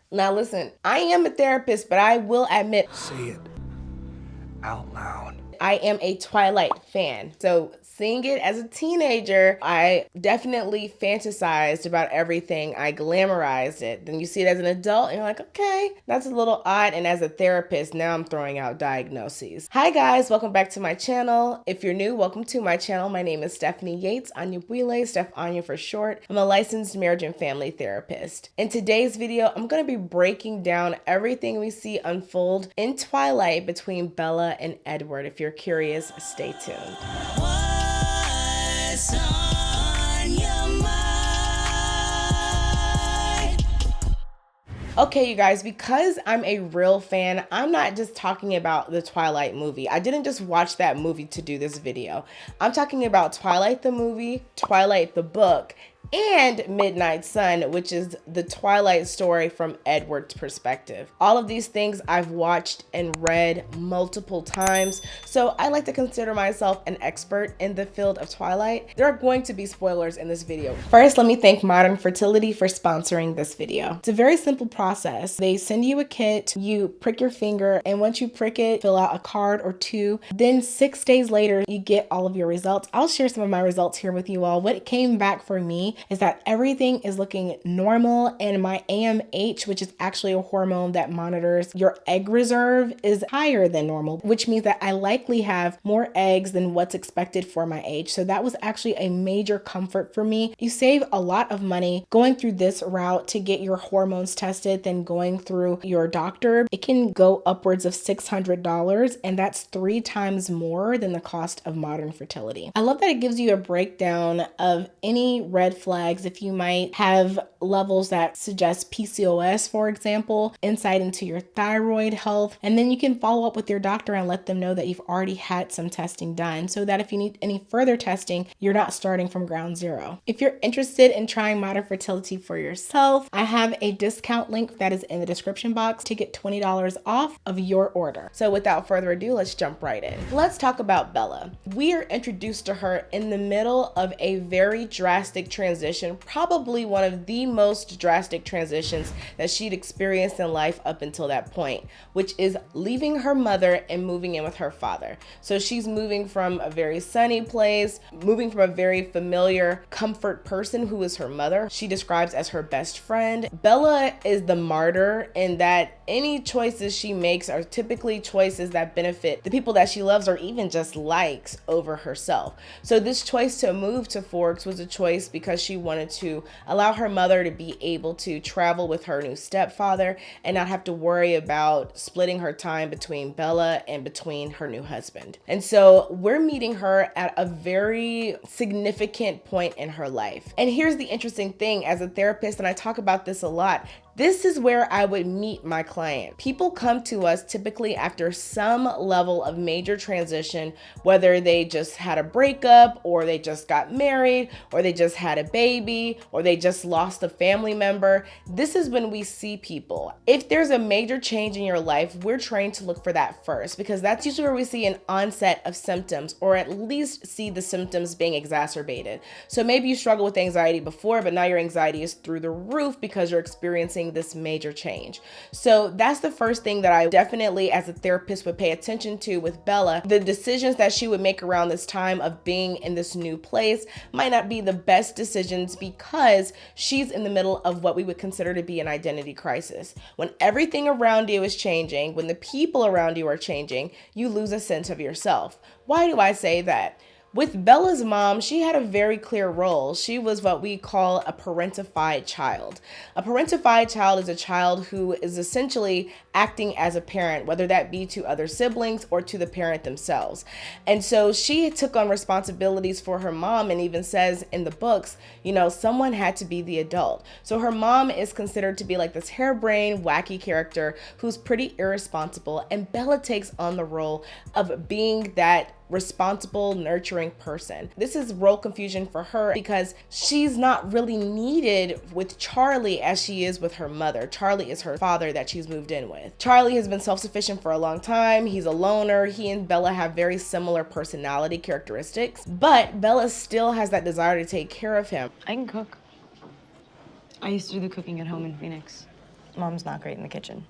Now listen, I am a therapist, but I will admit, Say it out loud. I am a Twilight fan. So seeing it as a teenager, I definitely fantasized about everything. I glamorized it. Then you see it as an adult and you're like, okay, that's a little odd. And as a therapist, now I'm throwing out diagnoses. Hi guys, welcome back to my channel. If you're new, welcome to my channel. My name is Stephanie Yates, Anya Bwile, Steph Anya for short. I'm a licensed marriage and family therapist. In today's video, I'm gonna be breaking down everything we see unfold in Twilight between Bella and Edward. If you're curious, stay tuned. What's on your mind? Okay, you guys, because I'm a real fan, I'm not just talking about the Twilight movie. I didn't just watch that movie to do this video. I'm talking about Twilight the movie, Twilight the book, and Midnight Sun, which is the Twilight story from Edward's perspective. All of these things I've watched and read multiple times, so I like to consider myself an expert in the field of Twilight. There are going to be spoilers in this video. First, let me thank Modern Fertility for sponsoring this video. It's a very simple process. They send you a kit, you prick your finger, and once you prick it, fill out a card or two. Then 6 days later, you get all of your results. I'll share some of my results here with you all. What came back for me is that everything is looking normal, and my AMH, which is actually a hormone that monitors your egg reserve, is higher than normal, which means that I likely have more eggs than what's expected for my age. So that was actually a major comfort for me. You save a lot of money going through this route to get your hormones tested than going through your doctor. It can go upwards of $600, and that's 3 times more than the cost of Modern Fertility. I love that it gives you a breakdown of any red flags if you might have levels that suggest PCOS, for example, insight into your thyroid health, and then you can follow up with your doctor and let them know that you've already had some testing done so that if you need any further testing, you're not starting from ground zero. If you're interested in trying Modern Fertility for yourself, I have a discount link that is in the description box to get $20 off of your order. So without further ado, let's jump right in. Let's talk about Bella. We are introduced to her in the middle of a very drastic transition, probably one of the most drastic transitions that she'd experienced in life up until that point, which is leaving her mother and moving in with her father. So she's moving from a very sunny place, moving from a very familiar comfort person who is her mother. She describes as her best friend. Bella is the martyr in that any choices she makes are typically choices that benefit the people that she loves or even just likes over herself. So this choice to move to Forks was a choice because she wanted to allow her mother to be able to travel with her new stepfather and not have to worry about splitting her time between Bella and between her new husband. And so we're meeting her at a very significant point in her life. And here's the interesting thing, as a therapist, and I talk about this a lot, this is where I would meet my client. People come to us typically after some level of major transition, whether they just had a breakup or they just got married or they just had a baby or they just lost a family member. This is when we see people. If there's a major change in your life, we're trained to look for that first because that's usually where we see an onset of symptoms or at least see the symptoms being exacerbated. So maybe you struggle with anxiety before, but now your anxiety is through the roof because you're experiencing this major change. So that's the first thing that I definitely as a therapist would pay attention to with Bella. The decisions that she would make around this time of being in this new place might not be the best decisions because she's in the middle of what we would consider to be an identity crisis. When everything around you is changing, when the people around you are changing, you lose a sense of yourself. Why do I say that? With Bella's mom, she had a very clear role. She was what we call a parentified child. A parentified child is a child who is essentially acting as a parent, whether that be to other siblings or to the parent themselves. And so she took on responsibilities for her mom and even says in the books, you know, someone had to be the adult. So her mom is considered to be like this harebrained, wacky character who's pretty irresponsible. And Bella takes on the role of being that responsible, nurturing person. This is role confusion for her because she's not really needed with Charlie as she is with her mother. Charlie is her father that she's moved in with. Charlie has been self-sufficient for a long time. He's a loner. He and Bella have very similar personality characteristics, but Bella still has that desire to take care of him. I can cook. I used to do the cooking at home in Phoenix. Mom's not great in the kitchen.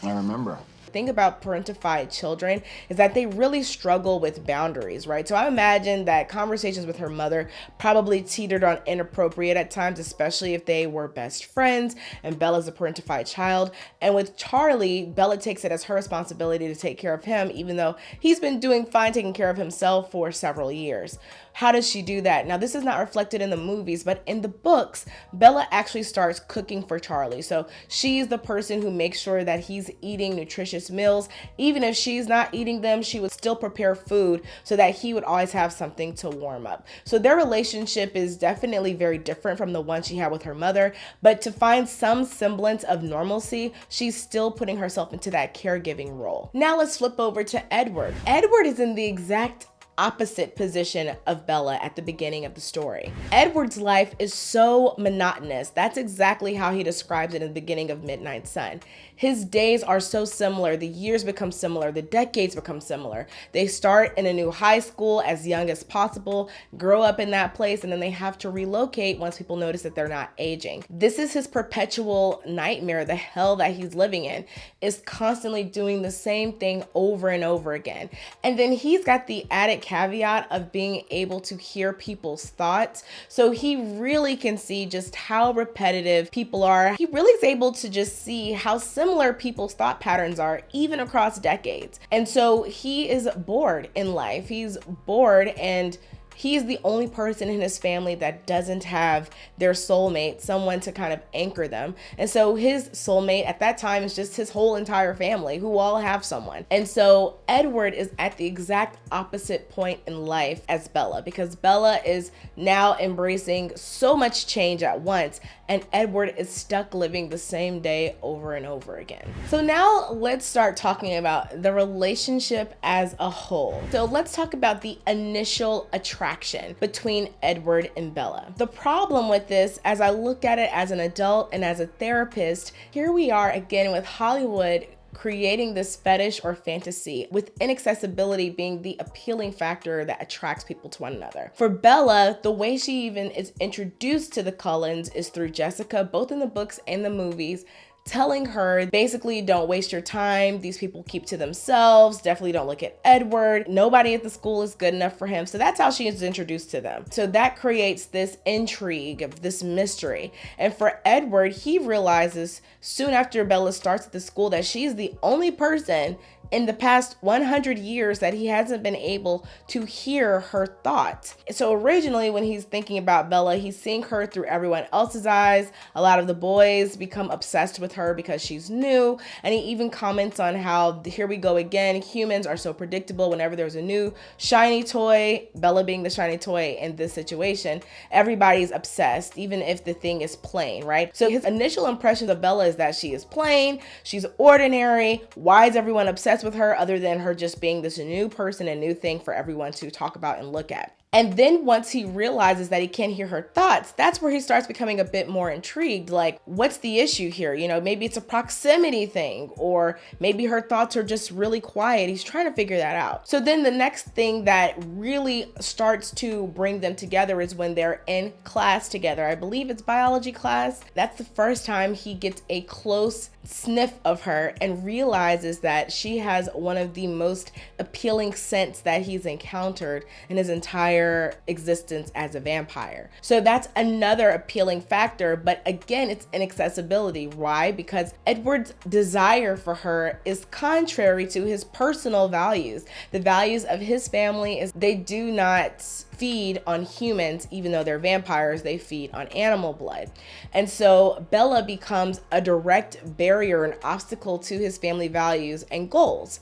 I remember. Thing about parentified children is that they really struggle with boundaries, right? So I imagine that conversations with her mother probably teetered on inappropriate at times, especially if they were best friends and Bella's a parentified child. And with Charlie, Bella takes it as her responsibility to take care of him, even though he's been doing fine taking care of himself for several years. How does she do that? Now, this is not reflected in the movies, but in the books, Bella actually starts cooking for Charlie. So she's the person who makes sure that he's eating nutritious meals. Even if she's not eating them, she would still prepare food so that he would always have something to warm up. So their relationship is definitely very different from the one she had with her mother, but to find some semblance of normalcy, she's still putting herself into that caregiving role. Now let's flip over to Edward. Edward is in the exact opposite position of Bella at the beginning of the story. Edward's life is so monotonous. That's exactly how he describes it in the beginning of Midnight Sun. His days are so similar. The years become similar. The decades become similar. They start in a new high school as young as possible, grow up in that place, and then they have to relocate once people notice that they're not aging. This is his perpetual nightmare. The hell that he's living in is constantly doing the same thing over and over again. And then he's got the added caveat of being able to hear people's thoughts. So he really can see just how repetitive people are. He really is able to just see how similar people's thought patterns are, even across decades. And so he is bored in life. He's bored, and he is the only person in his family that doesn't have their soulmate, someone to kind of anchor them. And so his soulmate at that time is just his whole entire family who all have someone. And so Edward is at the exact opposite point in life as Bella, because Bella is now embracing so much change at once, and Edward is stuck living the same day over and over again. So now let's start talking about the relationship as a whole. So let's talk about the initial attraction between Edward and Bella. The problem with this, as I look at it as an adult and as a therapist, here we are again with Hollywood creating this fetish or fantasy, with inaccessibility being the appealing factor that attracts people to one another. For Bella, the way she even is introduced to the Cullens is through Jessica, both in the books and the movies, telling her basically, don't waste your time. These people keep to themselves. Definitely don't look at Edward. Nobody at the school is good enough for him. So that's how she is introduced to them. So that creates this intrigue of this mystery. And for Edward, he realizes soon after Bella starts at the school that she's the only person in the past 100 years that he hasn't been able to hear her thoughts. So originally when he's thinking about Bella, he's seeing her through everyone else's eyes. A lot of the boys become obsessed with her because she's new. And he even comments on how, here we go again, humans are so predictable. Whenever there's a new shiny toy, Bella being the shiny toy in this situation, everybody's obsessed, even if the thing is plain, right? So his initial impressions of Bella is that she is plain, she's ordinary. Why is everyone obsessed with her other than her just being this new person, a new thing for everyone to talk about and look at? And then once he realizes that he can't hear her thoughts, that's where he starts becoming a bit more intrigued. Like, what's the issue here? You know, maybe it's a proximity thing, or maybe her thoughts are just really quiet. He's trying to figure that out. So then the next thing that really starts to bring them together is when they're in class together. I believe it's biology class. That's the first time he gets a close sniff of her and realizes that she has one of the most appealing scents that he's encountered in his entire existence as a vampire. So that's another appealing factor, but again, it's inaccessibility. Why? Because Edward's desire for her is contrary to his personal values. The values of his family is they do not feed on humans, even though they're vampires, they feed on animal blood. And so Bella becomes a direct barrier, an obstacle to his family values and goals.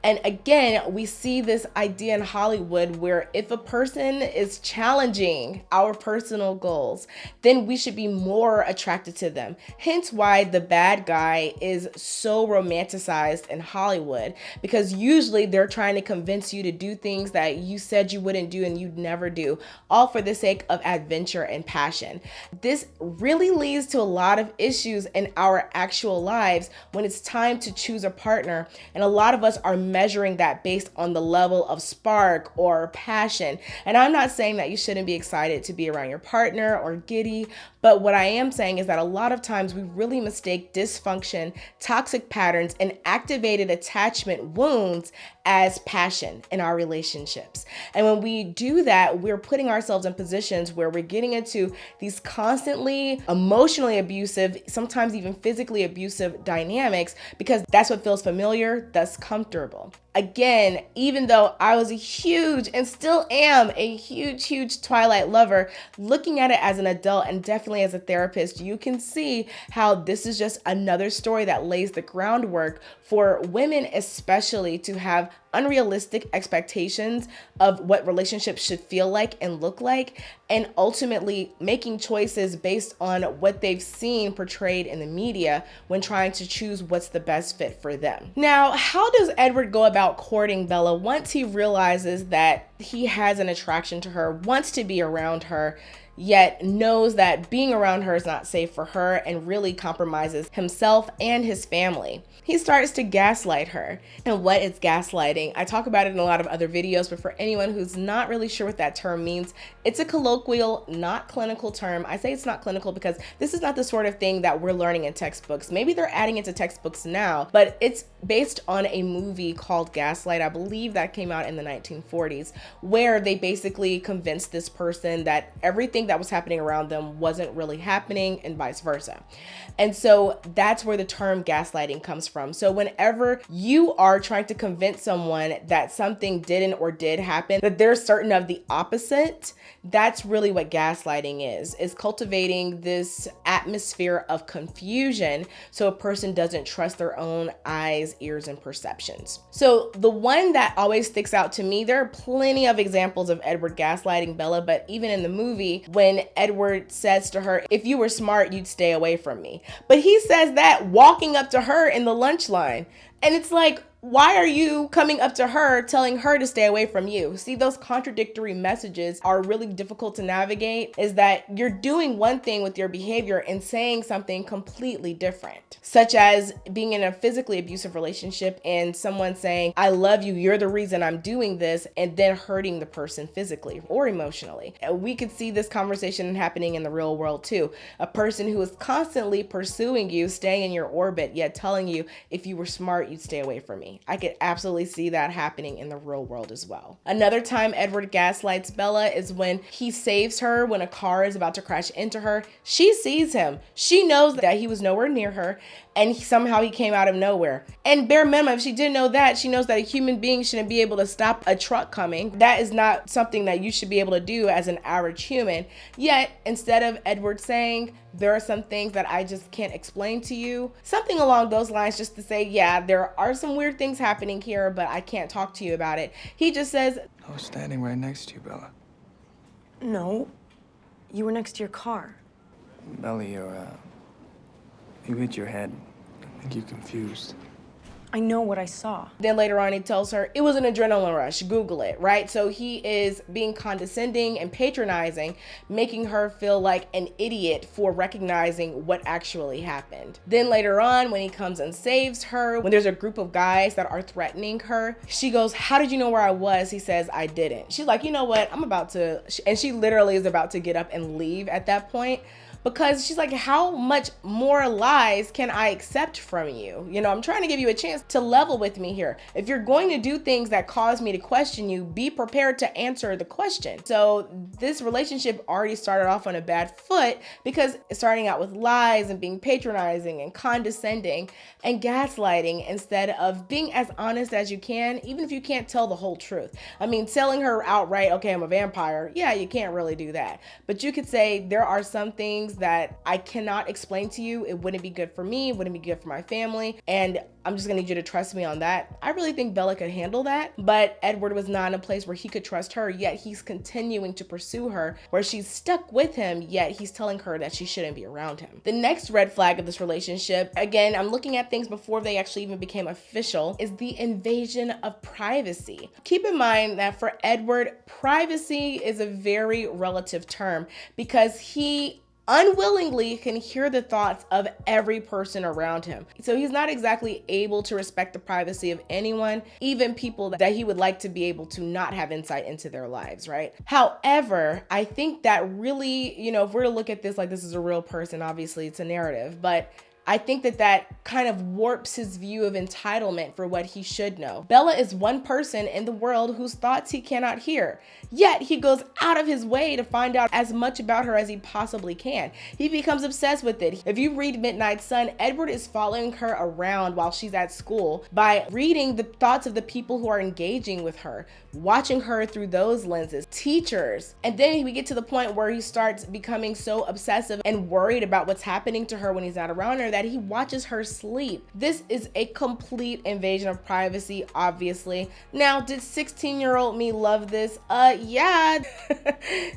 And again, we see this idea in Hollywood where if a person is challenging our personal goals, then we should be more attracted to them. Hence why the bad guy is so romanticized in Hollywood, because usually they're trying to convince you to do things that you said you wouldn't do and you'd never do, all for the sake of adventure and passion. This really leads to a lot of issues in our actual lives when it's time to choose a partner. And a lot of us are measuring that based on the level of spark or passion. And I'm not saying that you shouldn't be excited to be around your partner or giddy, But what I am saying is that a lot of times we really mistake dysfunction, toxic patterns, and activated attachment wounds as passion in our relationships. And when we do that, we're putting ourselves in positions where we're getting into these constantly emotionally abusive, sometimes even physically abusive dynamics, because that's what feels familiar, that's comfortable. Again, even though I was a huge and still am a huge Twilight lover, looking at it as an adult and definitely as a therapist, you can see how this is just another story that lays the groundwork for women especially to have unrealistic expectations of what relationships should feel like and look like, and ultimately making choices based on what they've seen portrayed in the media when trying to choose what's the best fit for them. Now, how does Edward go about courting Bella once he realizes that he has an attraction to her, wants to be around her, yet knows that being around her is not safe for her and really compromises himself and his family? He starts to gaslight her. And what is gaslighting? I talk about it in a lot of other videos, but for anyone who's not really sure what that term means, it's a colloquial, not clinical term. I say it's not clinical because this is not the sort of thing that we're learning in textbooks. Maybe they're adding it to textbooks now, but it's based on a movie called Gaslight. I believe that came out in the 1940s, where they basically convinced this person that everything that was happening around them wasn't really happening and vice versa. And so that's where the term gaslighting comes from. So whenever you are trying to convince someone that something didn't or did happen, that they're certain of the opposite, that's really what gaslighting is cultivating this atmosphere of confusion so a person doesn't trust their own eyes, ears, and perceptions. So the one that always sticks out to me, there are plenty of examples of Edward gaslighting Bella, but even in the movie, when Edward says to her, "If you were smart, you'd stay away from me." But he says that walking up to her in the lunch line. And it's like, why are you coming up to her telling her to stay away from you? See, those contradictory messages are really difficult to navigate, is that you're doing one thing with your behavior and saying something completely different, such as being in a physically abusive relationship and someone saying, "I love you, you're the reason I'm doing this," and then hurting the person physically or emotionally. We could see this conversation happening in the real world too. A person who is constantly pursuing you, staying in your orbit, yet telling you, "If you were smart, you'd stay away from me." I could absolutely see that happening in the real world as well. Another time Edward gaslights Bella is when he saves her when a car is about to crash into her. She sees him. She knows that he was nowhere near her, and somehow he came out of nowhere. And bare minimum, if she didn't know that, she knows that a human being shouldn't be able to stop a truck coming. That is not something that you should be able to do as an average human. Yet, instead of Edward saying, "There are some things that I just can't explain to you," something along those lines, just to say, "Yeah, there are some weird things happening here, but I can't talk to you about it," he just says, I was standing right next to you, Bella. No, you were next to your car. Bella, you hit your head. I think you're confused. I know what I saw. Then later on, he tells her it was an adrenaline rush. Google it, right? So he is being condescending and patronizing, making her feel like an idiot for recognizing what actually happened. Then later on, when he comes and saves her, when there's a group of guys that are threatening her, she goes, "How did you know where I was?" He says, "I didn't." She's like, "You know what? I'm about to," and she literally is about to get up and leave at that point. Because she's like, how much more lies can I accept from you? You know, I'm trying to give you a chance to level with me here. If you're going to do things that cause me to question you, be prepared to answer the question. So this relationship already started off on a bad foot because it's starting out with lies and being patronizing and condescending and gaslighting instead of being as honest as you can, even if you can't tell the whole truth. I mean, telling her outright, "Okay, I'm a vampire." Yeah, you can't really do that. But you could say, "There are some things that I cannot explain to you. It wouldn't be good for me, it wouldn't be good for my family, and I'm just gonna need you to trust me on that." I really think Bella could handle that, but Edward was not in a place where he could trust her, yet he's continuing to pursue her, where she's stuck with him, yet he's telling her that she shouldn't be around him. The next red flag of this relationship, again, I'm looking at things before they actually even became official, is the invasion of privacy. Keep in mind that for Edward, privacy is a very relative term because he unwillingly can hear the thoughts of every person around him. So he's not exactly able to respect the privacy of anyone, even people that he would like to be able to not have insight into their lives, right? However, I think that really, if we're to look at this like this is a real person, obviously it's a narrative, but I think that kind of warps his view of entitlement for what he should know. Bella is one person in the world whose thoughts he cannot hear, yet he goes out of his way to find out as much about her as he possibly can. He becomes obsessed with it. If you read Midnight Sun, Edward is following her around while she's at school by reading the thoughts of the people who are engaging with her, watching her through those lenses, teachers. And then we get to the point where he starts becoming so obsessive and worried about what's happening to her when he's not around her that he watches her sleep. This is a complete invasion of privacy, obviously. Now, did 16-year-old me love this? Yeah.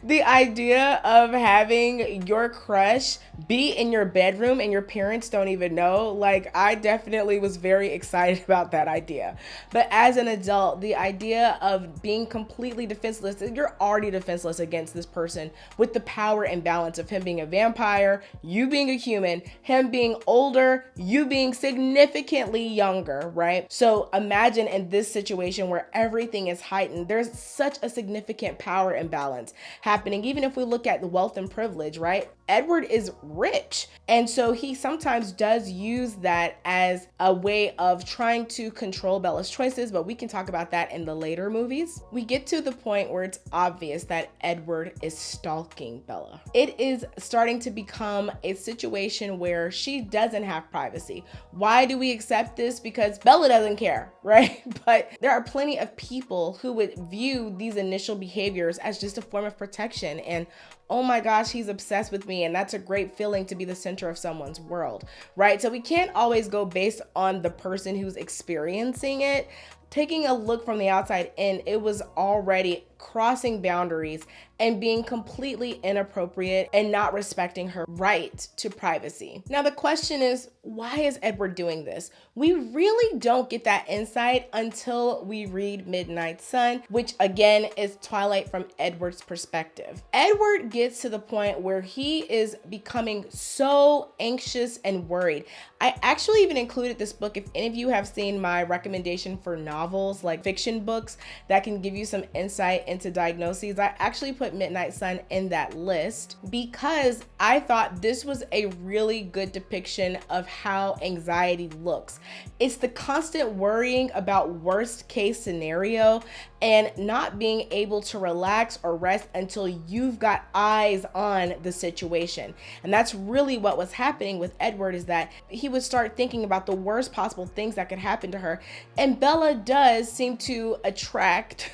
The idea of having your crush be in your bedroom and your parents don't even know, like, I definitely was very excited about that idea. But as an adult, the idea of being completely defenseless, you're already defenseless against this person with the power and balance of him being a vampire, you being a human, him being older, you being significantly younger, right? So imagine in this situation where everything is heightened, there's such a significant power imbalance happening. Even if we look at the wealth and privilege, right? Edward is rich. And so he sometimes does use that as a way of trying to control Bella's choices, but we can talk about that in the later movies. We get to the point where it's obvious that Edward is stalking Bella. It is starting to become a situation where she doesn't have privacy. Why do we accept this? Because Bella doesn't care, right? But there are plenty of people who would view these initial behaviors as just a form of protection and, oh my gosh, he's obsessed with me. And that's a great feeling to be the center of someone's world, right? So we can't always go based on the person who's experiencing it. Taking a look from the outside in, it was already crossing boundaries and being completely inappropriate and not respecting her right to privacy. Now, the question is, why is Edward doing this? We really don't get that insight until we read Midnight Sun, which again is Twilight from Edward's perspective. Edward gets to the point where he is becoming so anxious and worried. I actually even included this book. If any of you have seen my recommendation for novels, like fiction books that can give you some insight into diagnoses, I actually put Midnight Sun in that list because I thought this was a really good depiction of how anxiety looks. It's the constant worrying about worst case scenario and not being able to relax or rest until you've got eyes on the situation. And that's really what was happening with Edward, is that he would start thinking about the worst possible things that could happen to her. And Bella does seem to attract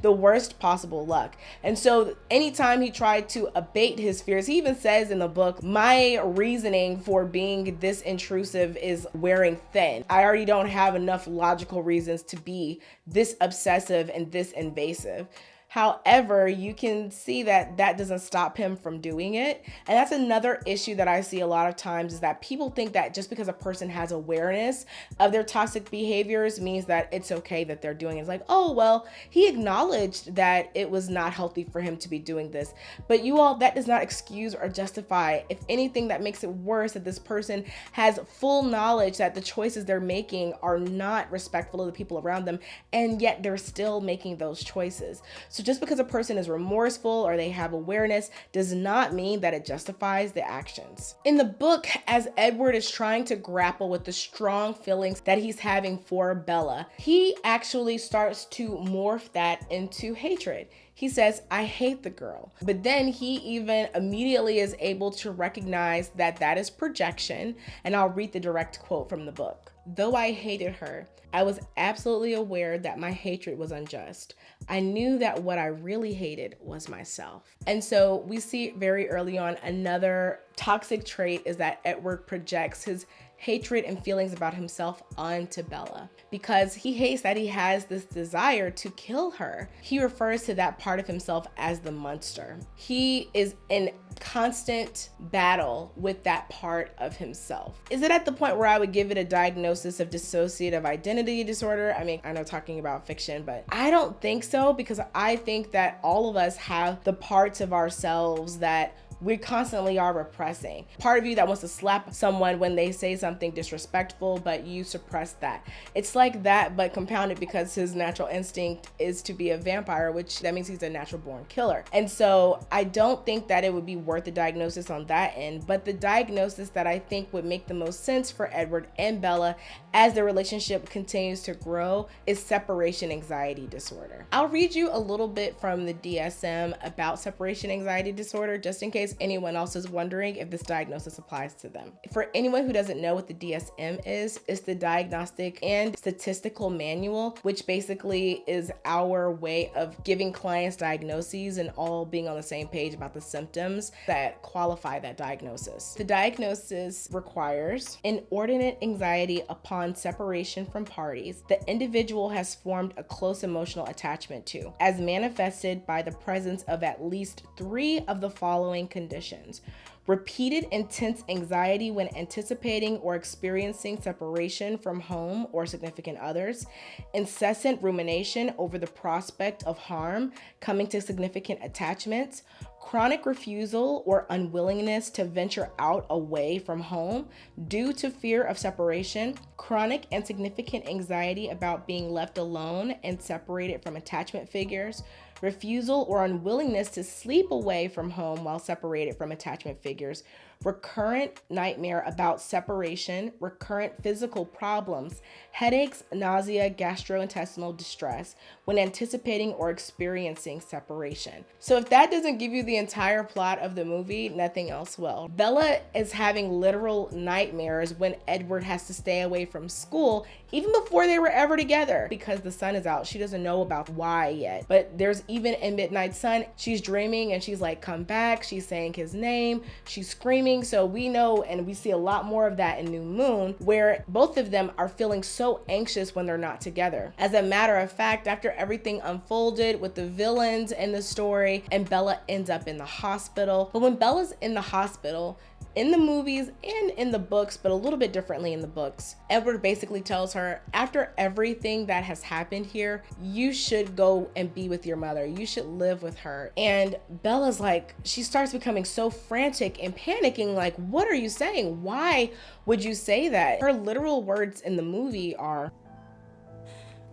the worst possible luck. And so anytime he tried to abate his fears, he even says in the book, my reasoning for being this intrusive is wearing thin. I already don't have enough logical reasons to be this obsessive and this invasive. However, you can see that that doesn't stop him from doing it. And that's another issue that I see a lot of times, is that people think that just because a person has awareness of their toxic behaviors means that it's okay that they're doing it. It's like, oh, well, he acknowledged that it was not healthy for him to be doing this. But you all, that does not excuse or justify. If anything, that makes it worse that this person has full knowledge that the choices they're making are not respectful of the people around them, and yet they're still making those choices. So just because a person is remorseful or they have awareness does not mean that it justifies the actions. In the book, as Edward is trying to grapple with the strong feelings that he's having for Bella, he actually starts to morph that into hatred. He says, I hate the girl. But then he even immediately is able to recognize that that is projection. And I'll read the direct quote from the book. Though I hated her, I was absolutely aware that my hatred was unjust. I knew that what I really hated was myself. And so we see very early on, another toxic trait is that Edward projects his hatred and feelings about himself onto Bella because he hates that he has this desire to kill her. He refers to that part of himself as the monster. He is in constant battle with that part of himself. Is it at the point where I would give it a diagnosis of dissociative identity disorder? I mean, I know talking about fiction, but I don't think so, because I think that all of us have the parts of ourselves that we constantly are repressing. Part of you that wants to slap someone when they say something disrespectful, but you suppress that. It's like that, but compounded because his natural instinct is to be a vampire, which that means he's a natural born killer. And so I don't think that it would be worth the diagnosis on that end, but the diagnosis that I think would make the most sense for Edward and Bella as their relationship continues to grow is separation anxiety disorder. I'll read you a little bit from the DSM about separation anxiety disorder, just in case anyone else is wondering if this diagnosis applies to them. For anyone who doesn't know what the DSM is, it's the Diagnostic and Statistical Manual, which basically is our way of giving clients diagnoses and all being on the same page about the symptoms that qualify that diagnosis. The diagnosis requires inordinate anxiety upon separation from parties the individual has formed a close emotional attachment to, as manifested by the presence of at least 3 of the following conditions: repeated intense anxiety when anticipating or experiencing separation from home or significant others, incessant rumination over the prospect of harm coming to significant attachments, chronic refusal or unwillingness to venture out away from home due to fear of separation, chronic and significant anxiety about being left alone and separated from attachment figures, refusal or unwillingness to sleep away from home while separated from attachment figures, recurrent nightmare about separation, recurrent physical problems, headaches, nausea, gastrointestinal distress when anticipating or experiencing separation. So if that doesn't give you the entire plot of the movie, nothing else will. Bella is having literal nightmares when Edward has to stay away from school, even before they were ever together, because the sun is out. She doesn't know about why yet, but there's even in Midnight Sun, she's dreaming and she's like, come back. She's saying his name, she's screaming. So we know, and we see a lot more of that in New Moon, where both of them are feeling so anxious when they're not together. As a matter of fact, after everything unfolded with the villains in the story, and Bella ends up in the hospital. But when Bella's in the hospital, in the movies and in the books, but a little bit differently in the books, Edward basically tells her, after everything that has happened here, you should go and be with your mother. You should live with her. And Bella's like, she starts becoming so frantic and panicking, like, what are you saying? Why would you say that? Her literal words in the movie are,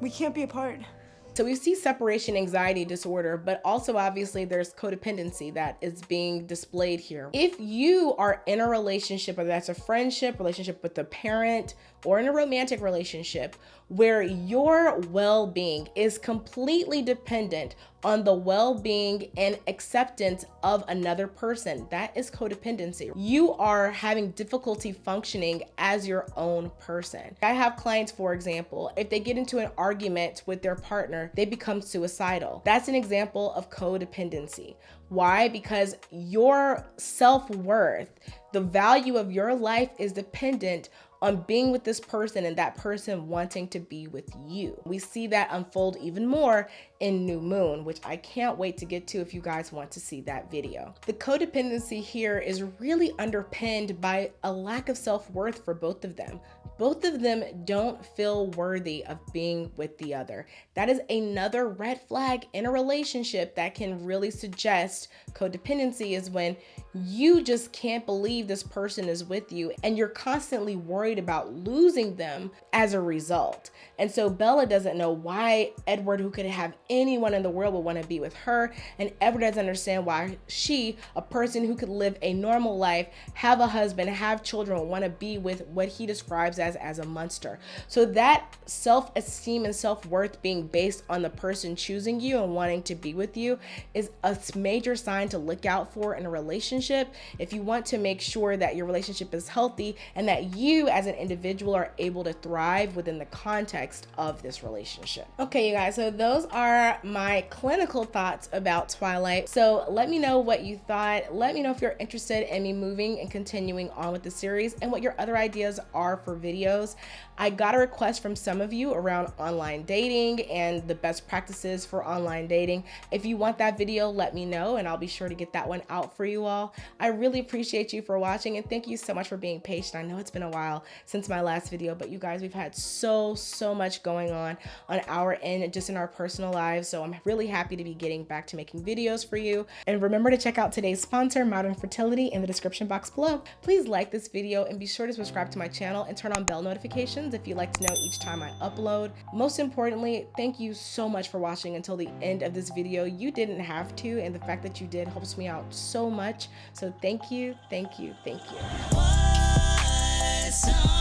We can't be apart. so we see separation anxiety disorder, but also obviously there's codependency that is being displayed here. If you are in a relationship, whether that's a friendship, relationship with a parent, or in a romantic relationship where your well-being is completely dependent on the well-being and acceptance of another person, that is codependency. You are having difficulty functioning as your own person. I have clients, for example, if they get into an argument with their partner, they become suicidal. That's an example of codependency. Why? Because your self-worth, the value of your life is dependent on being with this person and that person wanting to be with you. We see that unfold even more in New Moon, which I can't wait to get to if you guys want to see that video. The codependency here is really underpinned by a lack of self-worth for both of them. Both of them don't feel worthy of being with the other. That is another red flag in a relationship that can really suggest codependency, is when you just can't believe this person is with you and you're constantly worried about losing them as a result. And so Bella doesn't know why Edward, who could have anyone in the world, would want to be with her, and Edward doesn't understand why she, a person who could live a normal life, have a husband, have children, would want to be with what he describes as a monster. So that self-esteem and self-worth being based on the person choosing you and wanting to be with you is a major sign to look out for in a relationship if you want to make sure that your relationship is healthy and that you as an individual are able to thrive within the context of this relationship. Okay, you guys, so those are my clinical thoughts about Twilight. So let me know what you thought. Let me know if you're interested in me moving and continuing on with the series and what your other ideas are for videos. I got a request from some of you around online dating and the best practices for online dating. If you want that video, let me know and I'll be sure to get that one out for you all. I really appreciate you for watching and thank you so much for being patient. I know it's been a while since my last video, but you guys, we've had so much going on our end, just in our personal lives. lives. So I'm really happy to be getting back to making videos for you. And remember to check out today's sponsor, Modern Fertility, in the description box below. Please like this video and be sure to subscribe to my channel and turn on bell notifications if you'd like to know each time I upload. Most importantly, thank you so much for watching until the end of this video. You didn't have to, and the fact that you did helps me out so much. So thank you, thank you, thank you. What's on